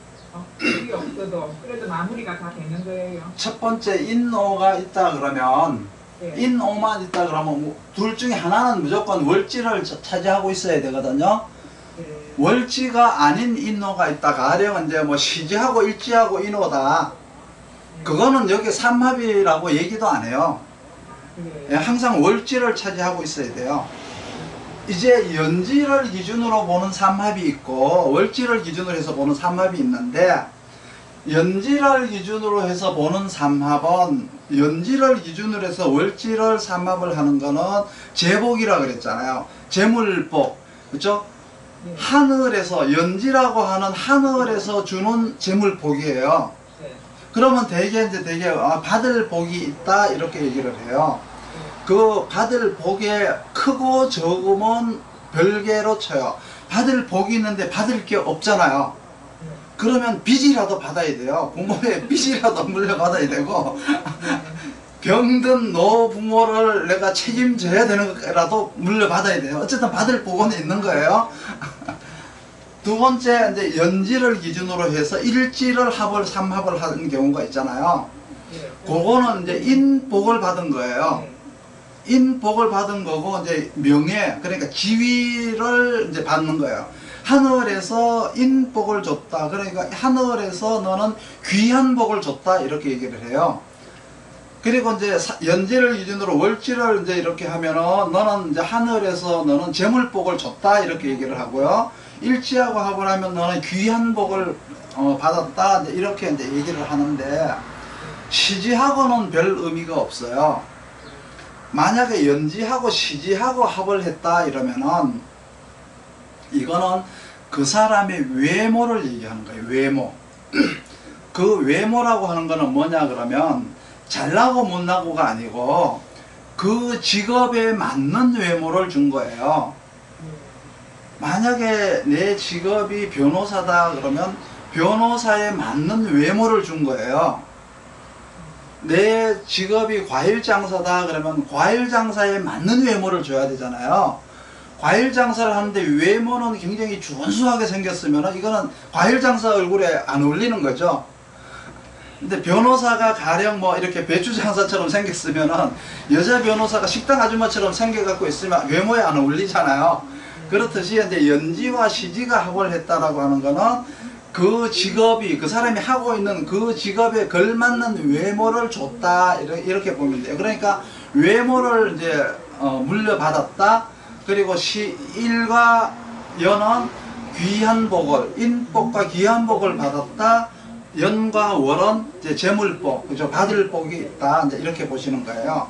술이 없어도 그래도 마무리가 다 되는 거예요. 첫 번째 인호가 있다 그러면, 인호만 있다 그러면 둘 중에 하나는 무조건 월지를 차지하고 있어야 되거든요. 월지가 아닌 인호가 있다, 가령 이제 뭐 시지하고 일지하고 인호다, 그거는 여기 삼합이라고 얘기도 안 해요. 항상 월지를 차지하고 있어야 돼요. 이제 연지를 기준으로 보는 삼합이 있고 월지를 기준으로 해서 보는 삼합이 있는데, 연지를 기준으로 해서 보는 삼합은, 연지를 기준으로 해서 월지를 삼합을 하는 거는 제복이라 그랬잖아요. 제물복, 그렇죠? 하늘에서, 연지라고 하는 하늘에서 주는 제물복이에요. 그러면 되게 받을 복이 있다 이렇게 얘기를 해요. 그 받을 복의 크고 적음은 별개로 쳐요. 받을 복이 있는데 받을 게 없잖아요. 그러면 빚이라도 받아야 돼요. 부모의 빚이라도 물려받아야 되고, 병든 노부모를 내가 책임져야 되는 거라도 물려받아야 돼요. 어쨌든 받을 복은 있는 거예요. 두 번째, 이제 연지를 기준으로 해서 일지를 합을 삼합을 하는 경우가 있잖아요. 그거는 이제 인복을 받은 거예요. 인복을 받은 거고, 이제 명예, 그러니까 지위를 이제 받는 거예요. 하늘에서 인복을 줬다. 그러니까 하늘에서 너는 귀한 복을 줬다. 이렇게 얘기를 해요. 그리고 이제 연지를 기준으로 월지를 이제 이렇게 하면은 너는 이제 하늘에서 너는 재물복을 줬다. 이렇게 얘기를 하고요. 일지하고 합을 하면 너는 귀한 복을 받았다. 이렇게 이제 얘기를 하는데, 시지하고는 별 의미가 없어요. 만약에 연지하고 시지하고 합을 했다 이러면은 이거는 그 사람의 외모를 얘기하는 거예요. 외모. 그 외모라고 하는 거는 뭐냐 그러면 잘나고 못나고가 아니고 그 직업에 맞는 외모를 준 거예요. 만약에 내 직업이 변호사다 그러면 변호사에 맞는 외모를 준 거예요. 내 직업이 과일장사다 그러면 과일장사에 맞는 외모를 줘야 되잖아요. 과일장사를 하는데 외모는 굉장히 준수하게 생겼으면 이거는 과일장사 얼굴에 안 어울리는 거죠. 근데 변호사가 가령 뭐 이렇게 배추장사처럼 생겼으면은 여자 변호사가 식당 아줌마처럼 생겨갖고 있으면 외모에 안 어울리잖아요. 그렇듯이 이제 연지와 시지가 합을 했다라고 하는 거는 그 직업이 그 사람이 하고 있는 그 직업에 걸맞는 외모를 줬다 이렇게 보면 돼요. 그러니까 외모를 이제 물려받았다. 그리고 일과 연은 귀한 복을 인복과 귀한 복을 받았다. 연과 월은 이제 재물복, 그죠? 받을 복이 있다. 이제 이렇게 보시는 거예요.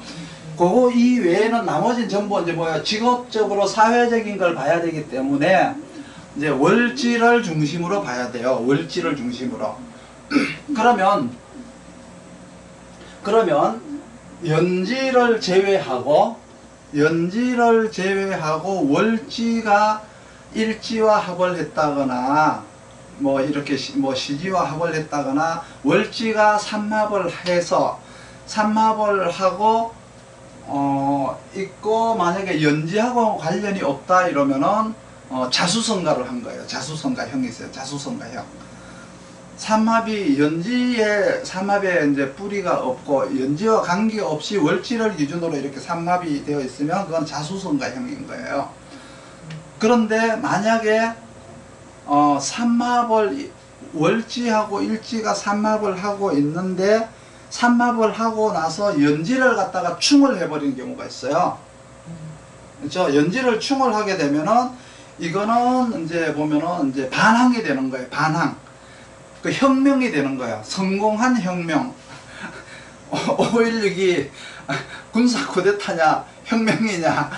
그거 이외에는 나머지는 전부 이제 뭐야 직업적으로 사회적인 걸 봐야 되기 때문에 이제 월지를 중심으로 봐야 돼요. 월지를 중심으로. 그러면 연지를 제외하고 월지가 일지와 합을 했다거나 뭐 이렇게 뭐 시지와 합을 했다거나 월지가 삼합을 해서 삼합을 하고 있고 만약에 연지하고 관련이 없다 이러면은 자수성가를 한 거예요. 자수성가형이 있어요. 자수성가형. 삼합이 연지에 삼합에 이제 뿌리가 없고 연지와 관계없이 월지를 기준으로 이렇게 삼합이 되어 있으면 그건 자수성가형인 거예요. 그런데 만약에 삼합을 월지하고 일지가 삼합을 하고 있는데 삼합을 하고 나서 연지를 갖다가 충을 해버리는 경우가 있어요. 그렇죠? 연지를 충을 하게 되면은 이거는 이제 보면은 이제 반항이 되는 거예요. 반항. 그 혁명이 되는 거야. 성공한 혁명. 5.16이 군사 쿠데타냐 혁명이냐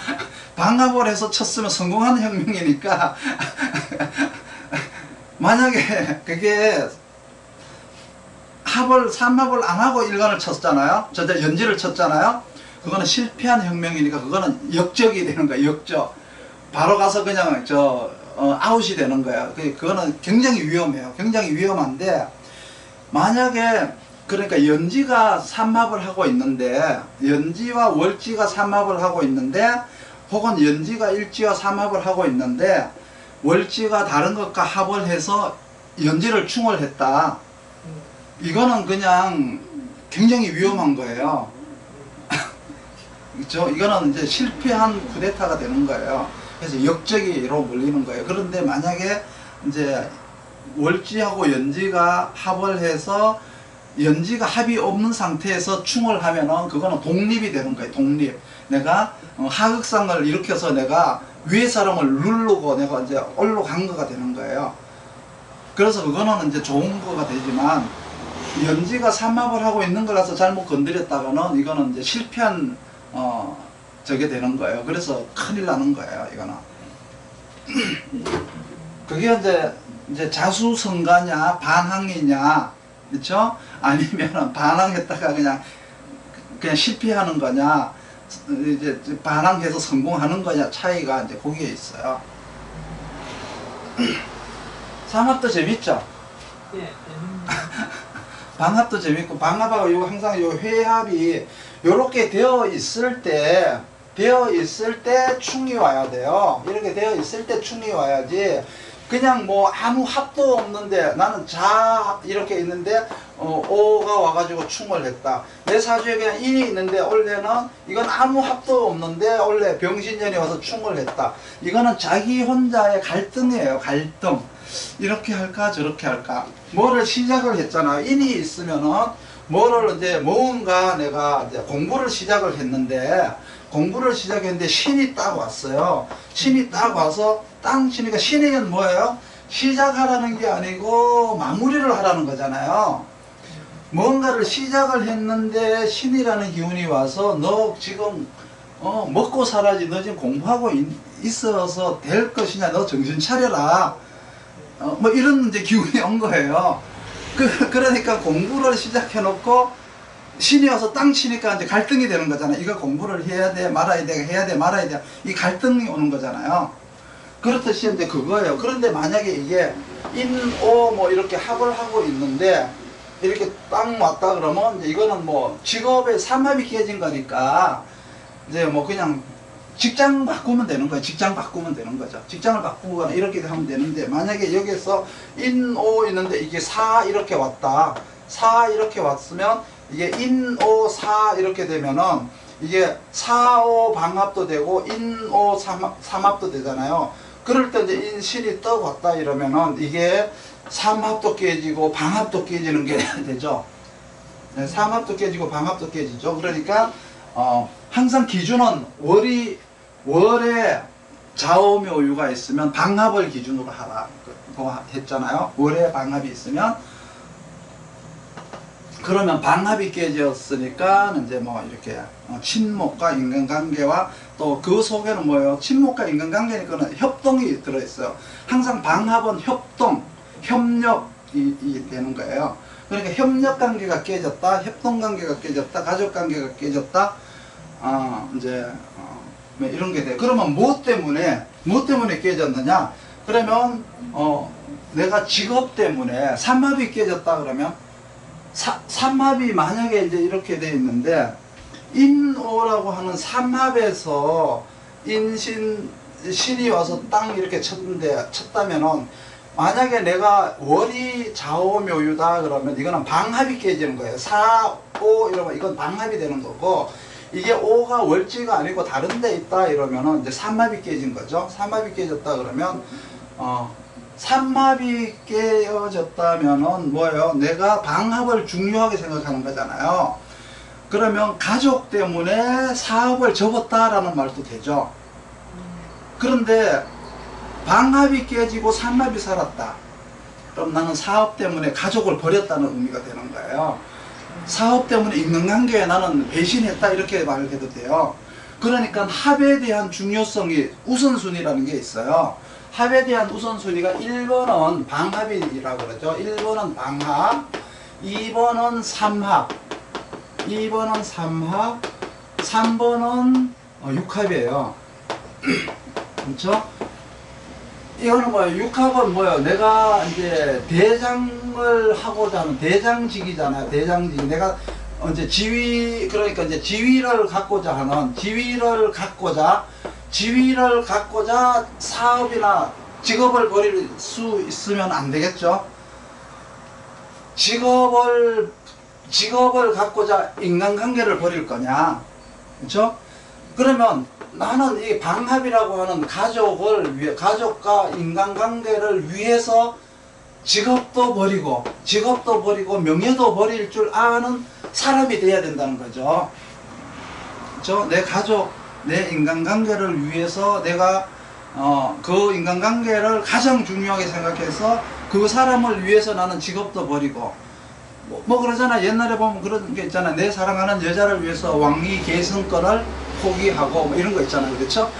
방합을 해서 쳤으면 성공한 혁명이니까 만약에 그게 삼합을 안 하고 일간을 쳤잖아요. 연지를 쳤잖아요. 그거는 실패한 혁명이니까 그거는 역적이 되는 거야. 역적. 바로 가서 그냥 아웃이 되는 거야. 그거는 굉장히 위험해요. 굉장히 위험한데 만약에 그러니까 연지가 삼합을 하고 있는데 연지와 월지가 삼합을 하고 있는데 혹은 연지가 일지와 삼합을 하고 있는데 월지가 다른 것과 합을 해서 연지를 충을 했다. 이거는 그냥 굉장히 위험한 거예요. 그렇죠? 이거는 이제 실패한 쿠데타가 되는 거예요. 그래서 역적이로 몰리는 거예요. 그런데 만약에 이제 월지하고 연지가 합을 해서 연지가 합이 없는 상태에서 충을 하면은 그거는 독립이 되는 거예요. 독립. 내가 하극상을 일으켜서 내가 위에 사람을 누르고 내가 이제 올라간 거가 되는 거예요. 그래서 그거는 이제 좋은 거가 되지만 연지가 삼합을 하고 있는 거라서 잘못 건드렸다가는 이거는 이제 실패한 저게 되는 거예요. 그래서 큰일 나는 거예요. 이거는. 그게 이제 자수성가냐 반항이냐, 그렇죠? 아니면 반항했다가 그냥 실패하는 거냐, 이제 반항해서 성공하는 거냐 차이가 이제 거기에 있어요. 삼합도 재밌죠? 예. 방합도 재밌고 방합하고 요 항상 요 회합이 요렇게 되어 있을 때 충이 와야 돼요. 이렇게 되어 있을 때 충이 와야지 그냥 뭐 아무 합도 없는데 나는 자 이렇게 있는데 오가 와가지고 충을 했다. 내 사주에 그냥 인이 있는데 원래는 이건 아무 합도 없는데 원래 병신년이 와서 충을 했다. 이거는 자기 혼자의 갈등이에요. 갈등. 이렇게 할까 저렇게 할까. 뭐를 시작을 했잖아요. 인이 있으면은 뭐를 이제 뭔가 내가 이제 공부를 시작을 했는데 신이 딱 왔어요. 신이 딱 와서 땅 치니까 신에겐 뭐예요? 시작하라는 게 아니고 마무리를 하라는 거잖아요. 뭔가를 시작을 했는데 신이라는 기운이 와서 너 지금 먹고 살아야지. 너 지금 공부하고 있어서 될 것이냐. 너 정신 차려라. 뭐 이런 이제 기운이 온 거예요. 그러니까 공부를 시작해 놓고 신이 와서 땅 치니까 이제 갈등이 되는 거잖아요. 이거 공부를 해야 돼 말아야 돼 해야 돼 말아야 돼 이 갈등이 오는 거잖아요. 그렇듯이 이제 그거예요. 그런데 만약에 이게 인오 뭐 이렇게 합을 하고 있는데 이렇게 땅 왔다 그러면 이제 이거는 뭐 직업의 삼합이 깨진 거니까 이제 뭐 그냥 직장 바꾸면 되는 거예요. 직장 바꾸면 되는 거죠. 직장을 바꾸거나 이렇게 하면 되는데 만약에 여기서 인오 있는데 이게 사 이렇게 왔다. 사 이렇게 왔으면 이게 인오 사 이렇게 되면은 이게 사오 방합도 되고 인오 삼합도 되잖아요. 그럴 때 이제 인신이 떡 왔다 이러면은 이게 삼합도 깨지고 방합도 깨지는 게 되죠. 네, 삼합도 깨지고 방합도 깨지죠. 그러니까 항상 기준은 월에 좌오묘유가 있으면 방합을 기준으로 하라고 했잖아요. 월에 방합이 있으면 그러면 방합이 깨졌으니까 이제 뭐 이렇게 친목과 인간관계와 또 그 속에는 뭐예요? 친목과 인간관계니까는 협동이 들어있어요. 항상 방합은 협동, 협력이 되는 거예요. 그러니까 협력관계가 깨졌다, 협동관계가 깨졌다, 가족관계가 깨졌다, 이제 뭐 이런 게 돼요. 그러면 뭐 때문에 깨졌느냐? 그러면 내가 직업 때문에 삼합이 깨졌다 그러면 삼합이 만약에 이제 이렇게 돼 있는데 인오라고 하는 삼합에서 신이 와서 땅 이렇게 쳤다면은 만약에 내가 월이 좌오묘유다 그러면 이거는 방합이 깨지는 거예요. 사오 이러면 이건 방합이 되는 거고 이게 오가 월지가 아니고 다른 데 있다 이러면은 이제 삼합이 깨진 거죠. 삼합이 깨졌다 그러면 삼합이 깨어졌다면은 뭐예요? 내가 방합을 중요하게 생각하는 거잖아요. 그러면 가족 때문에 사업을 접었다라는 말도 되죠. 그런데 방합이 깨지고 삼합이 살았다. 그럼 나는 사업 때문에 가족을 버렸다는 의미가 되는 거예요. 사업 때문에 인간관계에 나는 배신했다 이렇게 말해도 돼요. 그러니까 합에 대한 중요성이 우선순위라는 게 있어요. 합에 대한 우선순위가 1번은 방합이라고 그러죠. 1번은 방합, 2번은 삼합, 2번은 삼합, 3번은 육합이에요. 그렇죠? 이거는 뭐예요? 육합은 뭐예요? 내가 이제 대장을 하고자 하는 대장직이잖아요. 대장직. 내가 이제 지위, 그러니까 이제 지위를 갖고자 사업이나 직업을 버릴 수 있으면 안 되겠죠? 직업을 갖고자 인간관계를 버릴 거냐? 그렇죠? 그러면 나는 이 방합이라고 하는 가족과 인간관계를 위해서 직업도 버리고 명예도 버릴 줄 아는 사람이 돼야 된다는 거죠. 그렇죠? 내 가족, 내 인간관계를 위해서 내가 그 인간관계를 가장 중요하게 생각해서 그 사람을 위해서 나는 직업도 버리고 뭐 그러잖아. 옛날에 보면 그런 게 있잖아. 내 사랑하는 여자를 위해서 왕위 계승권을 포기하고 뭐 이런 거 있잖아요. 그렇죠?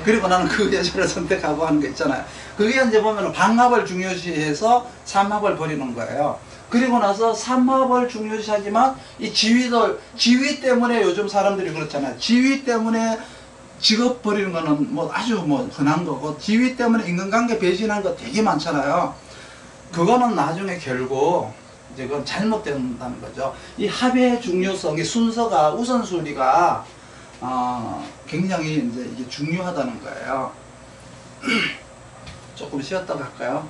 그리고 나는 그 여자를 선택하고 하는 거 있잖아요. 그게 이제 보면 방합을 중요시해서 삼합을 버리는 거예요. 그리고 나서 삼합을 중요시하지만 이 지위 때문에 요즘 사람들이 그렇잖아요. 지위 때문에 직업 버리는 거는 뭐 아주 뭐 흔한 거고 지위 때문에 인간관계 배신하는 거 되게 많잖아요. 그거는 나중에 결국 이제 그건 잘못된다는 거죠. 이 합의 중요성이 순서가 우선순위가 굉장히 이제 이게 중요하다는 거예요. 조금 쉬었다 갈까요?